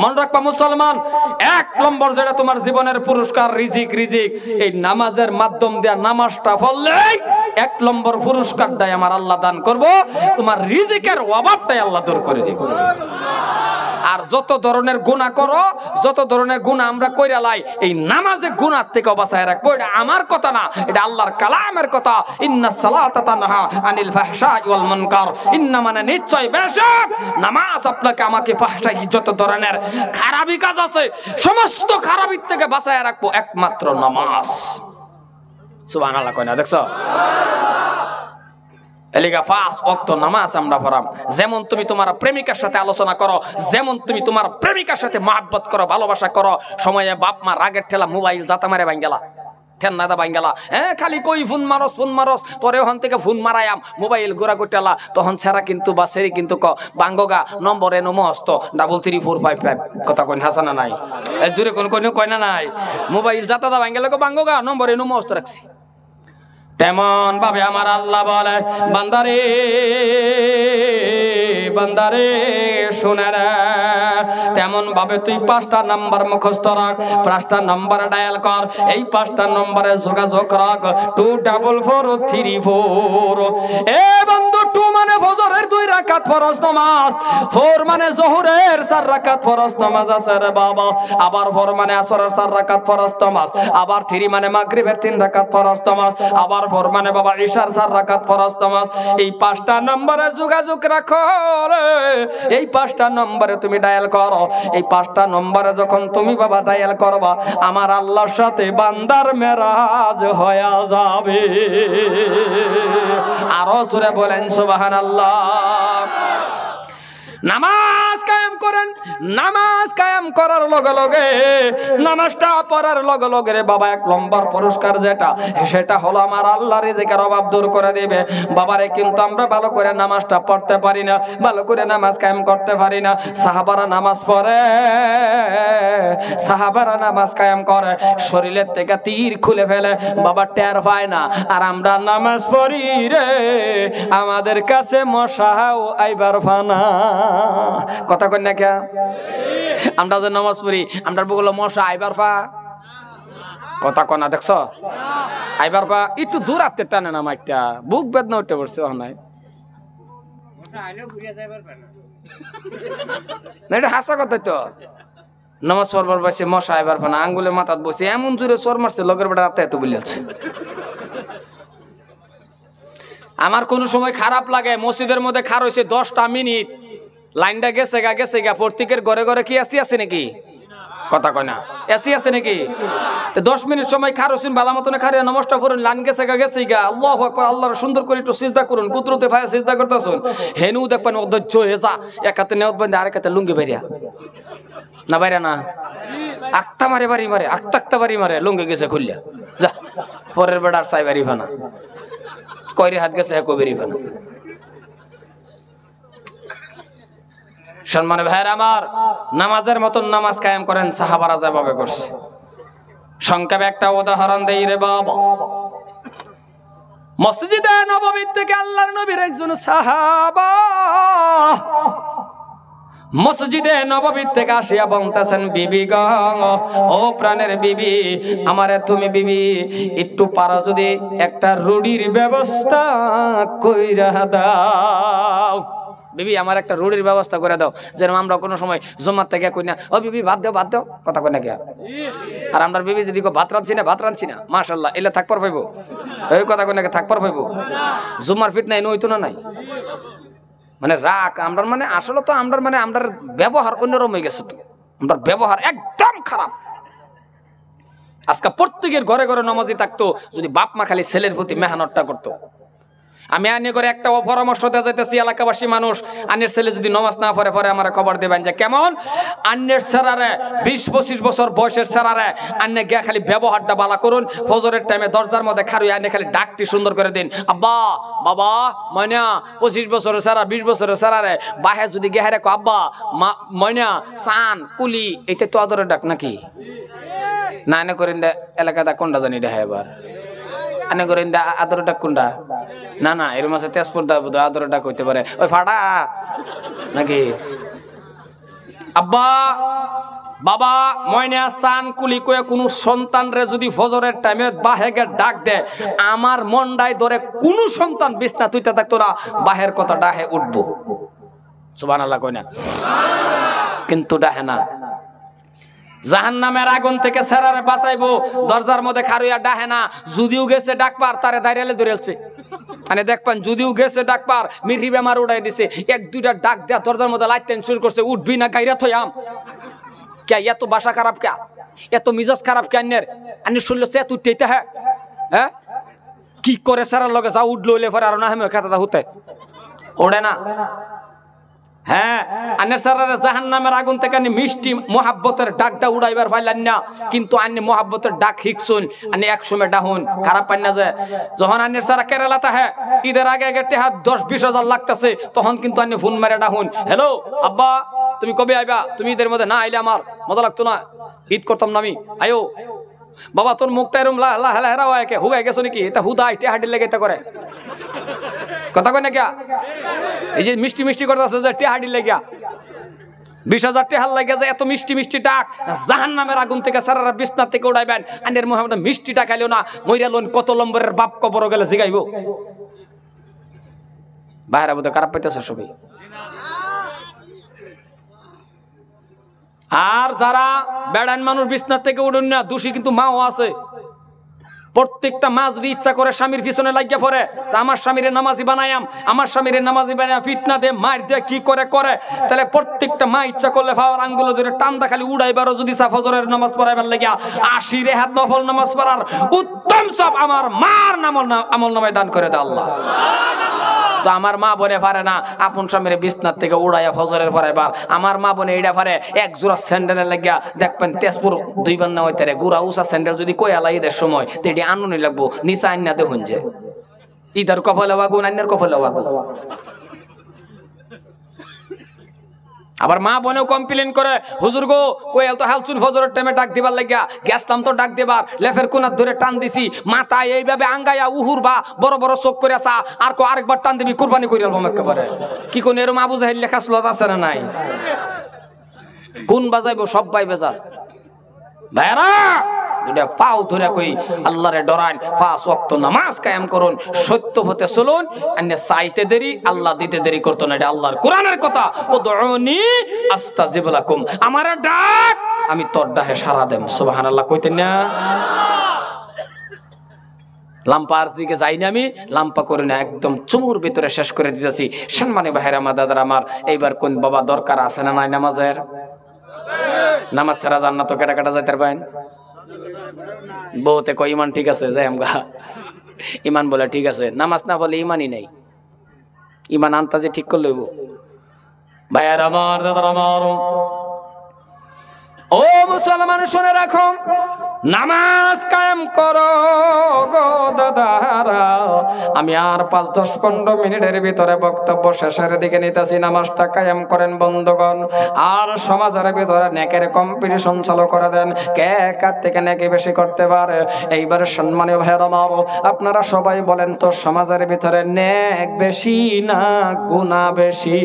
মন রাখবা মুসলমান, 1 নম্বর যেটা তোমার জীবনের পুরস্কার রিজিক। এই নামাজের মাধ্যম দিয়ে নামাজটা পড়লেই 1 নম্বর পুরস্কারটাই আমার আল্লাহ দান করব, তোমার রিজিকের অভাবটাই আল্লাহ দূর করে দিব। আর যত ধরনের গুনাহ করো, যত ধরনের গুনাহ আমরা কইরা লাই, এই নামাজে গুনাহ থেকে বাঁচায় রাখবো। এটা আমার কথা না, এটা আল্লাহর কালামের কথা। ইন্নাস সালাতা তানহা আনিল ফাহশাই ওয়াল মুনকার, ইন্না মানে নিশ্চয় বেশক নামাজ আপনাকে আমাকে ফাহশা যত ধরনের খারাপি কাজ আছে সমস্ত খারাপির থেকে বাঁচায় রাখবো একমাত্র নামাজ। সুবহানাল্লাহ কয় না, দেখছো? এলিগা 5 ওয়াক্ত নামাজ আমরা পড়াম। যেমন তুমি তোমার প্রেমিকার সাথে আলোচনা করো, যেমন তুমি তোমার প্রেমিকার সাথে মহব্বত করো, ভালোবাসা করো, সময়ে বাপ মা রাগের ঠেলা মোবাইল জাতা মারে ভাঙ্গেলা, ঠেন্নাদা ভাঙ্গেলা, হ্যাঁ খালি কই ফোন মারস তোরে ওখান থেকে ফোন মারায়াম, মোবাইল গোড়া গোটালা, তখন ছাড়া কিন্তু বা সেরি কিন্তু বাঙ্গগা নম্বর এনো মস্ত 33455 কথা কইন হাসানা নাই জুড়ে কোন কয় না নাই, মোবাইল জাতাদা ভাঙ্গেলা বাঙ্গগা নম্বর এনো মস্ত রাখছি। তেমন ভাবে আমার আল্লাহ বলে, বান্দারে শুনে রে, তেমন ভাবে তুই 5টা নাম্বার মুখস্থ রাখ, 5টা নাম্বার ডায়াল কর, এই 5টা নম্বরে যোগাযোগ রাখ 24434। এ বন্ধু, 2 মানে ফজরের 2 রাকাত ফরজ নামাজ, 4 মানে যোহরের 4 রাকাত ফরজ নামাজ আছে রে বাবা, আবার 4 মানে আসরের 4 রাকাত ফরজ নামাজ, আবার 3 মানে মাগরিবের 3 রাকাত ফরজ নামাজ, আবার 4 মানে বাবা ইশার 4 রাকাত ফরজ নামাজ। এই 5টা নম্বরে যোগাযোগ রাখো রে, এই 5টা নম্বরে তুমি ডায়াল করো। এই 5টা নম্বরে যখন তুমি বাবা ডায়াল করবা, আমার আল্লাহর সাথে বান্দার মেরাজ হয়ে যাবে। আরো জোরে বলেন সুবহানাল্লাহ। নামাজ কায়েম করেন, নামাজ কায়েম করার লগে লগে, নামাজটা পড়ার লগে লগে রে বাবা 1 নম্বর পুরস্কার যেটা, সেটা হলো আমার আল্লাহ রিজিকের অভাব দূর করে দিবে। বাবারে কিন্তু আমরা ভালো করে নামাজটা পড়তে পারি না, ভালো করে নামাজ কায়েম করতে পারি না। সাহাবারা নামাজ পড়ে, সাহাবারা নামাজ কায়েম করে, শরীরের থেকে তীর খুলে ফেলে, বাবা টের পায় না। আর আমরা নামাজ পড়ি রে, আমাদের কাছে মশাও আইবার ফানা, কথা কই না কে? আমরা যে নামাজ পড়ি, আমরা বগল মশা আইবার পা, কথা কনা দেখছ? আইবার পা একটু দূর আত্মে টানে না, মাইকটা বুক বেদনা উঠে পড়ছে। নাই এটা হাসা কথা তো, নামাজ পড়বার বসে মশা আইবার পা না, আঙ্গুলে মাথাত বসে এমন জোরে চোর মারছে, লগের বেটা রাতে এত বলিয়াছে। আমার কোন সময় খারাপ লাগে, মসজিদের মধ্যে খার হয়েছে 10টা মিনিট, লাইনটা গেছে গা, প্রত্যেকের ঘরে ঘরে কি এসি আছে নাকি? কথা কয় না, এসি আছে নাকি? 10 মিনিট সময় খার হোসেন ভালো মতন খারিয়া নমস্কার করুন, লাইন গেছে গা, আল্লাহু আকবার, আল্লাহর সুন্দর করে একটু সিজদা করুন, কুদরতে ভাই সিজদা করতেছুন, হেনু দেখবেন অধৈর্য হয়ে যা, এক হাতে নেওয়াত বান্ধে আরেক হাতে লুঙ্গি বেরিয়া না, বাইরা না আক্তা মারে বাড়ি মারে, আক্তা বাড়ি মারে, লুঙ্গি গেছে খুললিয়া যা, পরের বেড়ার চাই বাড়ি ফানা, কয়রে হাত গেছে কবেরি ফানা। সম্মানে ভাইয়ের আমার, নামাজের মতন নামাজ কায়েম করেন সাহাবারা যেভাবে করছে। সংক্ষেপে একটা উদাহরণ দেই রে বাবা। মসজিদে নববী থেকে আল্লাহর নবীর একজন সাহাবা মসজিদে নববী থেকে আসিয়া বলতেছেন, বিবি গো, ও প্রাণের বিবি, আমারে তুমি বিবি একটু পারো যদি একটা রুটির ব্যবস্থা কইরা দাও। বিবি আমার একটা রুটির ব্যবস্থা করে দাও, যেন আমরা কোনো সময় জমার থেকে কই না, ও বিবি ভাত দাও, কথা কই না কে? আর আমরা বিবি যদি ভাত রাঁধছি না, মাশাআল্লাহ, এলে থাকবার পাইবো, এই কথা কই না কে? থাকবার পাইবো। জুমার ফিট নাই নইতো না নাই, মানে রাগ আমরা, মানে আসলে তো আমরা, মানে আমরা ব্যবহার অন্যরকম হয়ে গেছে, তো আমরা ব্যবহার একদম খারাপ। আজকে প্রত্যেকের ঘরে ঘরে নামাজি থাকতো, যদি বাপ মা খালি ছেলের প্রতি মেহনতটা করতো। আমি আনি করে একটা পরামর্শ দেওয়া যাইতেছি, এলাকাবাসী মানুষ, আন্যের ছেলে যদি নামাজ না পড়ে পরে আমার খবর দেবেন যে কেমন আন্যের ছেড়ারে 20-25 বছর বয়সের ছেড়ারে আন্যে গিয়া খালি ব্যবহারটা বালা করুন, ফজরের টাইমে দরজার মধ্যে খারুই আন্যে খালি ডাকটি সুন্দর করে দিন, আব্বা বাবা ময়না, 25 বছরের ছেড়া 20 বছরের ছেড়ারে বাহে যদি গেহে রেখো, আব্বা ময়না সান কুলি, এইটা তো আদরের ডাক নাকি? না এনে করেন দে এলাকাটা কোনটা জানি দেখা, এবার আনে করেন দে আদরের ডাক কোনটা? না না, এর মাঝে তেজপুর দা আদরের ডাক হইতে পারে, ওই ফাটা নাকি? আব্বা বাবা ময়না সান কুলি কয়ে কোনো সন্তানরে যদি ফজরের টাইমে বাহেকে ডাক দেয়, আমার মনটাই ধরে কোনো সন্তান বিছনা তুইতে থাকতো না, বাহের কথা ডাহে উঠবো। সুবহানাল্লাহ কই না? কিন্তু ডাহে না। জাহান্নামের আগুন থেকে সেরারে বাঁচাইবো, দরজার মধ্যে খারুইয়া ডাহে না। যদিও গেছে ডাকবার, তারে দাঁড়িয়ে ধরেছে। মানে দেখবেন যদিও গেছে ডাকবার, মিরহি বেমার উড়াই দিছে, এক দুইটা ডাক দেয়া দরজার মধ্যে লাইতেন শুরু করছে, উঠবি না গাইরা থইয়াম কে? এত বাসা খারাপ কে? এত মিজাজ খারাপ কে? আন্নের শুনলো সে তুইতে হ্যাঁ হ্যাঁ কি করে সারার লগে যা উঠলো পরে আর না হেমে খাতা হতে ওড়ে না। হ্যাঁ, আন্নের সারারে জাহান্নামের আগুন থেকে আনি মিষ্টি মোহাব্বতের ডাকটা উড়াইবার পাইলেন না, কিন্তু আন্নি মোহাব্বতের ডাক শিখছুন। আনি একসময় ডাহুন খারাপ পাই না যে যখন আন্নের সারা কেরালাতে হ্যাঁ ঈদের আগে আগে টেহা 10-20 হাজার লাগতেছে, তখন কিন্তু আন্নি ফোন মেরে ডাহুন, হ্যালো আব্বা তুমি কবে আইবা? তুমি ঈদের মধ্যে না আইলে আমার মজা লাগতো না, ঈদ করতাম না আমি। আয়ো বাবা তোর মুখটা এরম হেরা হয় হুগাই গেছো নাকি? এটা হুদা টেহা হাডির লেগে এটা করে কথা কয় না কে? এই যে মিষ্টি মিষ্টি করতেছে যে টেহাডি লেগিয়া 20,000 টেহার লাগে যে এত মিষ্টি মিষ্টি ডাক জাহান্নামের আগুন থেকে সারারা বিছনা থেকে উড়াইবেন। আন্নের মোহাম্মদ মিষ্টি টাকাইলো না, মইরা লোন কত লম্বরের বাপ কবর গেলে জিগাইব। বাইরে বোধ খারাপ পাইতেছে সবই। আর যারা বেড়ান মানুষ বিছনা থেকে উঠুন না, দোষী কিন্তু মাও আছে। প্রত্যেকটা মা যদি ইচ্ছা করে স্বামীর পিছনে লাগিয়া পড়ে, আমার স্বামীরে নামাজি বানায়াম, আমার স্বামীরে নামাজি বানায় ফিটনা দে মার দে কি করে করে, তাহলে প্রত্যেকটা মা ইচ্ছা করলে ফাওয়ার আঙ্গুলো ধরে টান্দা খালি উড়াইবারও যদি ফজরের নামাজ পড়াইবার লাগিয়া 80 রেহাত নফল নামাজ পড়ার উত্তম সব আমার মার আমল নামায় দান করে দেয় আল্লাহ। তো আমার মা বনে পারে না আপন স্বামীর বিছনার থেকে উড়াইয়া ফজরের পড়াইবার। আমার মা বনে এইটা পারে এক জোড়া স্যান্ডেলের লাগিয়া দেখবেন তেজপুর 2 বার না হইতে গুড়া উষা স্যান্ডেল যদি কয়ালা ঈদের সময় তেটি আনুনি লাগবো, নিচা আইনা দেখুন যে ঈদের কপালে বাগুন আইনের কপালে বাগুন। আবার মা বোনেও কমপ্লেন করে, হুজুর গো কোয়েল তো হালচুন ফজরের টাইমে ডাক দিবার লাগিয়া গেছতাম তো ডাক দিবার, লেফের কোনার ধরে টান দিছি, মাথায় এইভাবে আঙ্গাইয়া উহুর বা বড় বড় চোখ করে আসা, আর আরেকবার টান দিবি কুরবানি করে আলবাম একেবারে। কি কোন এরম আবু জাহেল লেখা স্লত আছে না নাই? কোন বাজাইবো সব পাই বেজার ভাইরা। দুটা পাও ধরে কই আল্লাহরে ডরান, 5 ওয়াক্ত নামাজ কায়েম করুন, সত্য পথে চলুন। আন্নে চাইতে দেরি আল্লাহ দিতে দেরি করতো না, এটা আল্লাহর কোরআনের কথা। উদউনি আস্তাজিব লাকুম, আমারে ডাক আমি তোর ডাকে সাড়া দেব। সুবহানাল্লাহ কইতেন না? লাম্পার দিকে যাই না আমি, লাম্পা করে না একদম চুমুর ভিতরে শেষ করে দিতেছি। সম্মানী ভাইরা আমার দাদারা আমার, এইবার কোন বাবা দরকার আছে না নাই নামাজের? নামাজ ছাড়া জান্নাত কেটা কেটা যাইতে পারেন? বহুতে কয় ইমান ঠিক আছে যাই আমগা, ইমান বলে ঠিক আছে, নামাজ না বলে ইমানই নাই। ইমান আন্তাজে ঠিক করে লইব। ভাইয়ার আমার দাদার আমার, ও মুসলমান শুনে রাখো, নামাজ কায়েম করো গো দাদারা। আমি আর 5-10-15 মিনিটের ভিতরে বক্তব্য শেষের দিকে নিতেছি। নামাজটা কায়েম করেন বন্ধুগণ, আর সমাজের ভিতরে নেকের কম্পিটিশন চালু করে দেন, কে কার থেকে নেকি বেশি করতে পারে। এইবার সম্মানীয় ভাইয়ের আমার, আপনারা সবাই বলেন তো সমাজের ভিতরে নেক বেশি না গুনাহ বেশি?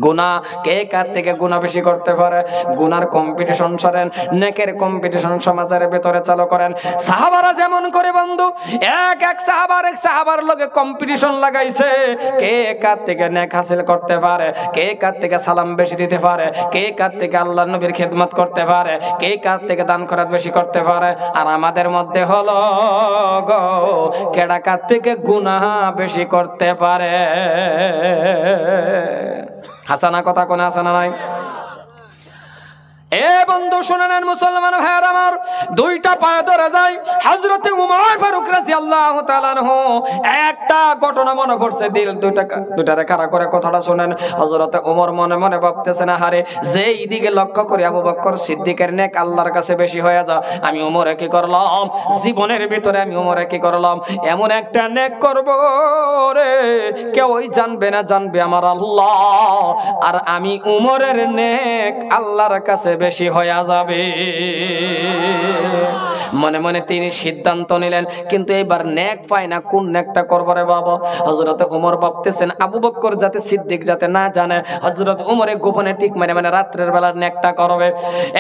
গুনাহ কে কার থেকে গুনাহ বেশি করতে পারে? গুনার কম্পিটিশন ছাড়েন, নেকের কম্পিটিশন সমাজের ভিতরে চালু করেন। সাহাবারা যেমন করে বন্ধু, এক সাহাবার লগে কম্পিটিশন লাগাইছে, কে কার থেকে নেক হাসিল করতে পারে, কে কার থেকে সালাম বেশি দিতে পারে, কে কার থেকে আল্লাহর নবীর খিদমত করতে পারে, কে কার থেকে দান খয়রাত বেশি করতে পারে। আর আমাদের মধ্যে হলো গো কেডা কার থেকে গুনাহ বেশি করতে পারে। হাসানা কথা কোন হাসানা নাই? এ বন্ধু শুনে নেন মুসলমান ভাইয়ের আমার, 2টা পায়ে ধরে যায় হযরতে উমর ফারুক রাদিয়াল্লাহু তাআলা আনহু। একটা ঘটনা মনে পড়ছে, দিল দুইটারে কারা করে কথাটা শুনেন। হযরতে উমর মনে মনে ভাবতেছেন, আরে যেই দিকে লক্ষ্য করে আবু বকর সিদ্দিকের নেক আল্লাহর কাছে বেশি হয়ে যা, আমি উমরে কি করলাম জীবনের ভিতরে, আমি উমরে কি করলাম এমন একটা নেক করব রে কেউই জানবে না, জানবে আমার আল্লাহ, আর আমি উমরের নেক আল্লাহর কাছে বেশি হয়ে যাবে। মনে মনে তিনি সিদ্ধান্ত নিলেন, কিন্তু এবার নেক পায় না, কোন নেকটা করবো রে বাবা। হযরত ওমর ভাবতেছেন আবু বকর যাতে সিদ্দিক যাতে না জানে, হযরত ওমরে গোপনে ঠিক মানে রাত্রের বেলা নেকটা করবে।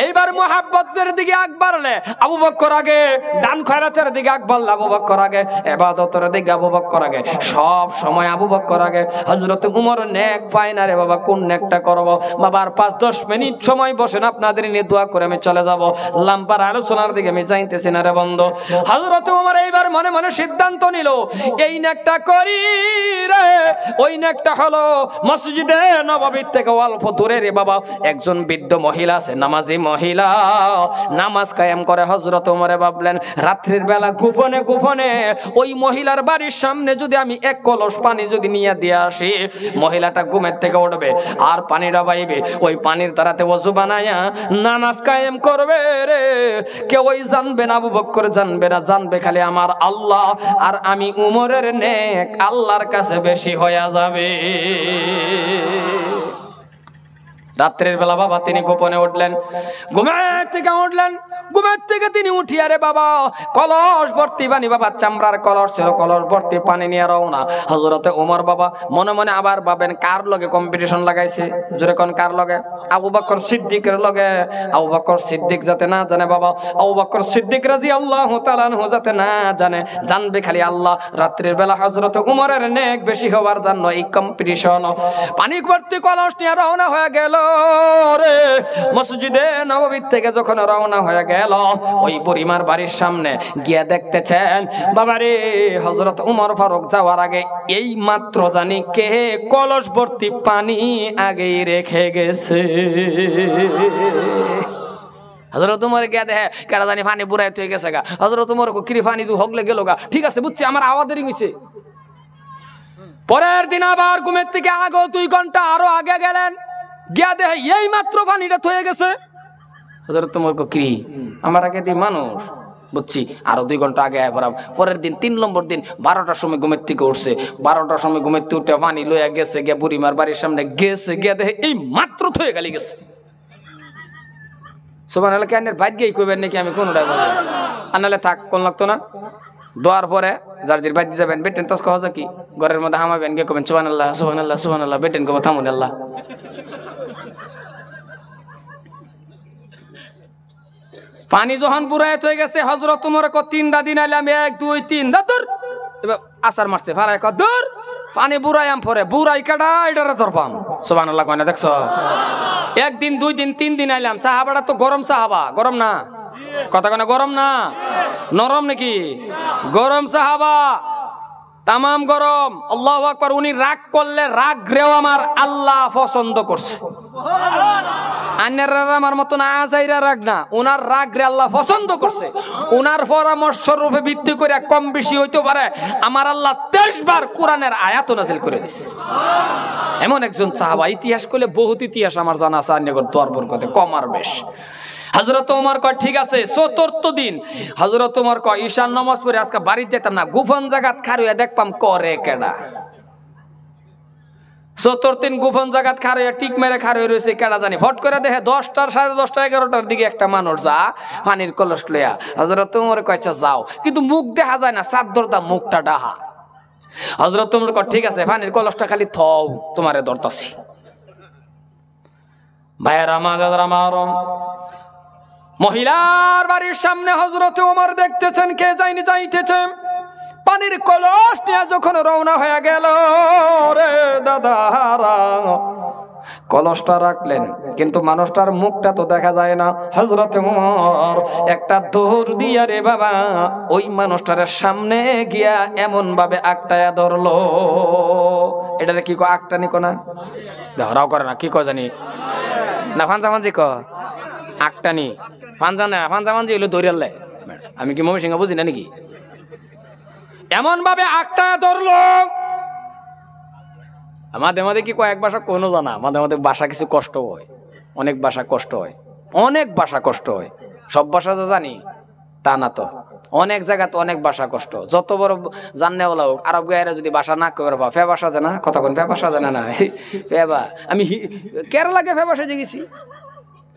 এইবার মুহাব্বতের দিকে আগ বাড়লে আবু বকর আগে, দান খয়রাতের দিকে আগ বাড়লে আবু বকর আগে, ইবাদতের দিকে আবু বকর আগে, সব সময় আবু বকর আগে। হযরত ওমর নেক পায় না রে বাবা, কোন নেকটা করব বাবা। আর 5-10 মিনিট সময় বসেন, আপনাদের নিয়ে দোয়া করে আমি চলে যাব, লাম্পার আলোচনার দিকে আমি যাইতেছি না রে বন্ধু। হযরত ওমর এইবার মনে মনে সিদ্ধান্ত নিল, এই নেকটা করি রে। ওই নেকটা হলো মসজিদে নববী থেকে অল্প দূরে রে বাবা একজন বৃদ্ধ মহিলা আছে, নামাজি মহিলা, নামাজ কায়েম করে। হযরত ওমরে ভাবলেন রাত্রির বেলা গোপনে গোপনে ওই মহিলার বাড়ির সামনে যদি আমি এক কলস পানি যদি নিয়ে দিয়ে আসি, মহিলাটা ঘুমের থেকে উঠবে আর পানিটা পাইবে, ওই পানির দ্বারাতে ওযু বানায়া নামাজ কায়েম করবে রে। কেউই জানবে না, আবু বকর জানবে না, জানবে খালি আমার আল্লাহ। আর আমি উমরের নেক আল্লাহর কাছে বেশি হয়ে যাবে। রাত্রের বেলা বাবা তিনি গোপনে উঠলেন, ঘুমের থেকে উঠলেন। ঘুমের থেকে তিনি উঠিয়া রে বাবা কলস ভর্তি পানি, বাবা চামড়ার কলস ছিল, কলস ভর্তি পানি নিয়ে রওনা। হযরতে ওমর বাবা মনে মনে আবার ভাবেন কার লগে কম্পিটিশন লাগাইছে, জোরে কোন কার লগে? আবু বকর সিদ্দিকের লগে। আবু বকর সিদ্দিক যাতে না জানে বাবা, আবু বকর সিদ্দিক রাদিয়াল্লাহু তাআলা আনহু যাতে না জানে, জানবে খালি আল্লাহ। রাত্রির বেলা হযরত ওমরের নেক বেশি হওয়ার জন্য এই কম্পিটিশন। পানি ভর্তি কলস নিয়ে রওনা হয়ে গেল রে। মসজিদে নববী থেকে যখন রওনা হয়ে গেল, ওই বুড়িমার বাড়ির সামনে গিয়ে দেখতেছেন বাবারে হযরত ওমর ফারুক যাওয়ার আগে এই মাত্র জানি কে কলস ভর্তি পানি আগেই রেখে গেছে। হযরত ওমর গিয়ে দেখে কেডা জানি পানি বুড়াইতে হয়ে গেছে গা। হযরত ওমর কি পানি তো হগলে গেল গা, ঠিক আছে বুঝছি, আমার আওয়াজেরই হইছে। পরের দিন আবার ঘুমের থেকে আগে 2 ঘন্টা আরো আগে গেলেন, গিয়া দেখে এই মাত্র পানিটা থয়ে গেছে। হযরত ওমর কি আমার আগে দি মানুষ, বুঝছি, আরো 2 ঘন্টা আগে আয় পড়াম। পরের দিন 3 নম্বর দিন 12টার সময় ঘুমের থেকে উঠছে, 12টার সময় ঘুমের থেকে উঠে পানি লইয়া গেছে, গিয়া বুড়িমার বাড়ির সামনে গেছে, গিয়া দেখে এই মাত্র থয়ে গেলি গেছে। সুবহানাল্লাহ, কেন ভাগ্যই কইবেন নাকি আমি কোনটাই বলি আনালে থাক কোন লাগতো না। দোয়ার পরে যার জির বাইতে যাবেন বেটেন তস কহা কি ঘরের মধ্যে হামাবেন, গিয়ে কবেন সুবহানাল্লাহ সুবহানাল্লাহ সুবহানাল্লাহ, বেটেন কবে থামুন আল্লাহ। পানি যখন পুরায় হয়ে গেছে, হযরত ওমর কো 3টা দিন আইলাম, 1 2 3 দূর, এবার আসার মারছে ফারায় কো দূর পানি বুড়াইয়াম পরে বুড়াই কাটা এটারে ধরবাম। সুবহানাল্লাহ কয় না দেখছো? 1 দিন 2 দিন 3 দিন আইলাম। সাহাবাটা তো গরম সাহাবা, গরম না কথা কয় না, গরম না নরম নাকি? গরম সাহাবা, তামাম গরম। আল্লাহু আকবার। উনি রাগ করলে রাগ রেও আমার আল্লাহ পছন্দ করছে। আমার মতন আজাইরা রাগ না, উনার রাগ রে আল্লাহ পছন্দ করছে। উনার পরামর্শ রূপে ভিত্তি করে কম বেশি হইতে পারে, আমার আল্লাহ 23 বার কোরআনের আয়াত নাযিল করে দিয়েছে। এমন একজন সাহাবা, ইতিহাস করলে বহুত ইতিহাস আমার জানা আছে, আন্যগর দোয়ার বরকতে কম আর বেশ। হযরত ওমর কয় ঠিক আছে। 4th দিন হযরত ওমর কয় ঈশার নামাজ পড়ে আজকে বাড়ি যেতাম না, গোপন জায়গাত খাড়িয়া দেখপাম করে কেডা। 4th দিন গোপন জায়গাত খাড়িয়া টিক মেরে খাড়িয়ে রয়েছে, কেডা জানি। ফট করে দেখে 10টা 10:30 11টার দিকে একটা মানুষ যা পানির কলস লইয়া। হযরত ওমর কইছে যাও, কিন্তু মুখ দেখা যায় না, চাদর দা মুখটা ডাহা। হযরত ওমর কয় ঠিক আছে, পানির কলসটা খালি থও, তোমারে ধরতাছি। ভাইয়েরা আমার, মহিলার বাড়ির সামনে হযরত ওমর দেখতেছেন কে যাইনি যাইতেছে। পানির কলস নিয়ে যখন রওনা হয়ে গেল রে দাদারা, কলসটা রাখলেন, কিন্তু মানুষটার মুখটা তো দেখা যায় না। হযরত ওমর একটা দৌড় দিয়া রে বাবা ওই মানুষটার সামনে গিয়া এমন ভাবে আকটায়া ধরলো। এটারে কি কো? আকটানি কো না, ধরাও করে না, কি কয় জানি না, ফাঞ্জামানজি ক আকটানি। ফাঞ্জা না, ফাঞ্জামানজি হইলো দৌড়ালে। আমি কি মমি সিংহ বুঝি না নাকি? এমন ভাবে আকটায়া ধরলো। মাঝে মাঝে কি কয়েক ভাষা কোনো জানা, মাঝে মাঝে ভাষা কিছু কষ্ট হয়, অনেক ভাষা কষ্ট হয়, অনেক ভাষা কষ্ট হয়। সব ভাষা তো জানি তা না তো, অনেক জায়গাতে অনেক ভাষা কষ্ট। যত বড় জাননে ওলা হোক, আরব গায়েরা যদি ভাষা না করে পাবা, ফে ভাষা জানা কথা কোন, ফে ভাষা জানে না ফেবা। আমি কেরালাকে ফে ভাষা গেছি,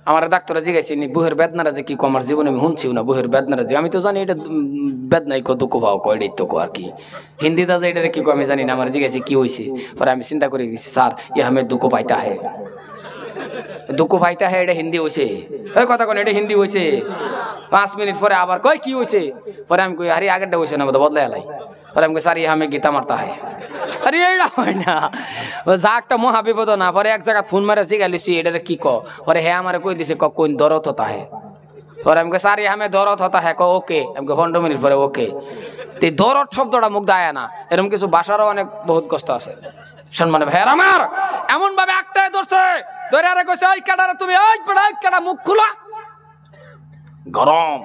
আমার ডাক্তারে জিজ্ঞাসি নি বুহের বেদনারা যে কি কো, আমার জীবনে আমি শুনছিও না বুহের বেদনারা যে, আমি তো জানি এটা বেদনাই কো দুঃখ পাও কো, এটাই তো কো আর কি। হিন্দিতে যে এটা কি কো আমি জানি না, আমার জিজ্ঞাসি কি হয়েছে, পরে আমি চিন্তা করে গেছি স্যার ইয়ে আমি দুঃখ পাইতা হে, দুঃখ পাইতা হে, এটা হিন্দি হয়েছে, ওই কথা কোন এটা হিন্দি হয়েছে। 5 মিনিট পরে আবার কয় কি হয়েছে, পরে আমি কই আরে আগেরটা হয়েছে না বদলে এলাই, পরে আমি কই স্যার ইয়ে আমি গীতা মারতা হে, আরে এইটা হয় না, যা একটা মহাবিপদ না। পরে এক জায়গা ফোন মারে জিজ্ঞাসি এটা কি ক, পরে হ্যাঁ আমার কই দিছে কোন দরদ হতা হে, পরে আমি কই স্যার ইয়ে আমি দরদ হতা হে, ওকে আমি 15 মিনিট পরে ওকে। এই দরদ শব্দটা মুখ দেয় না, এরকম কিছু ভাষারও অনেক বহুত কষ্ট আছে। সম্মানে ভাইয়ার আমার এমন ভাবে একটাই ধরছে, ধরে আরে কইছে ওই কাটারে তুমি ওই পড়া কাটা মুখ খুলা, গরম।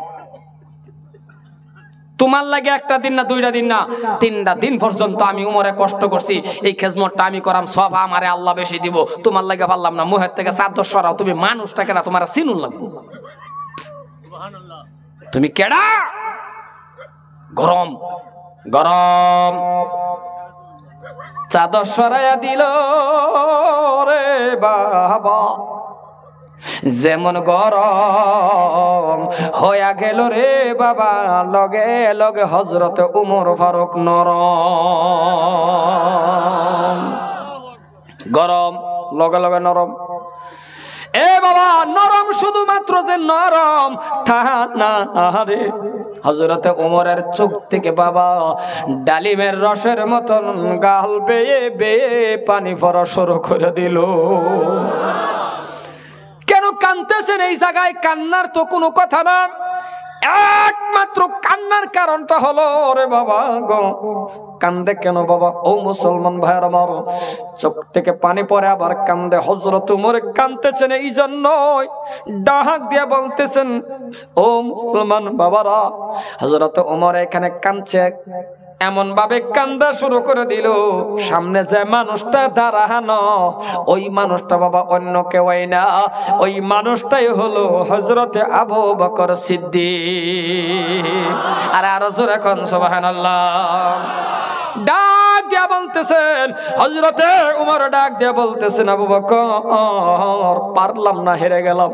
তোমার লাগে একটা দিন না 2টা দিন না 3টা দিন পর্যন্ত আমি উমরে কষ্ট করছি, এই খেজমতটা আমি করাম সব আমারে আল্লাহ বেশি দিব, তোমার লাগে পারলাম না, মুহের থেকে চাদর সরাও, তুমি মানুষটাকে না তোমার চিনুন লাগবে, তুমি কেডা, গরম গরম। চাদর সরাইয়া দিল রে বাবা, যেমন গরম হইয়া গেল রে বাবা, লগে লগে হযরত উমর ফারুক নরম, গরম লগে লগে নরম। এ বাবা নরম শুধুমাত্র যে নরম তা না রে, হযরত ওমরের চোখ থেকে বাবা ডালিমের রসের মতন গাল বেয়ে বেয়ে পানি পড়া শুরু করে দিল। কেন কাঁদতেছেন এই জায়গায়? কান্নার তো কোনো কথা না, একমাত্র কান্নার কারণটা হলো রে বাবা গো, কান্দে কেন বাবা? ও মুসলমান ভাইয়ের আমার, চোখ থেকে পানি পড়ে আবার কান্দে। হযরত ওমর কাঁদতেছেন এই জন্যই ডাক দিয়ে বলতেছেন ও মুসলমান বাবারা, হযরত ওমর এখানে কাঁদছে, এমন ভাবে কান্দা শুরু করে দিল, সামনে যে মানুষটা দাঁড়ানো ওই মানুষটা বাবা অন্য কেউ না, ওই মানুষটাই হলো হযরতে আবু বকর সিদ্দিক। আর আরো জোরে এখন সুবহানাল্লাহ। ডাক দিয়া বলতেছেন হযরতে উমর, ডাক দিয়া বলতেছেন আবু বকর পারলাম না, হেরে গেলাম,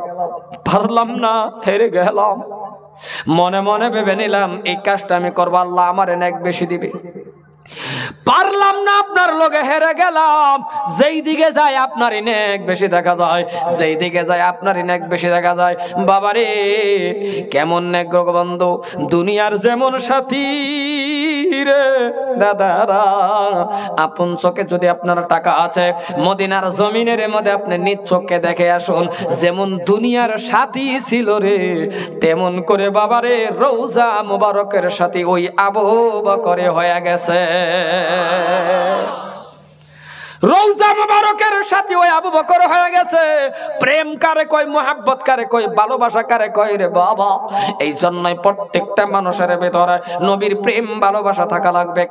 পারলাম না, হেরে গেলাম। মনে মনে ভেবে নিলাম এই কাজটা আমি করবো, আল্লাহ আমার নেক বেশি দিবে। পারলাম না, আপনার লগে হেরে গেলাম। যেই দিকে যায় আপনারই নেক বেশি দেখা যায়, যেই দিকে যায় আপনারই নেক বেশি দেখা যায়। বাবারে কেমন নেক গো বন্ধু, দুনিয়ার যেমন সাথী রে দাদারা, আপন চোখে যদি আপনার টাকা আছে, মদিনার জমিনের মধ্যে আপনি নিজ চোখে দেখে আসুন, যেমন দুনিয়ার সাথী ছিল রে, তেমন করে বাবারে রওজা মুবারকের সাথী ওই আবু বকরে হয়ে গেছে। রওজা মুবারকের সাথে ওই আবু বকর হয়ে গেছে। প্রেম কারে কয়, মোহাব্বত কারে কয়, ভালোবাসা কারে কয় রে বাবা? এই জন্যই প্রত্যেকটা মানুষের ভেতরে নবীর প্রেম ভালোবাসা থাকা লাগবে।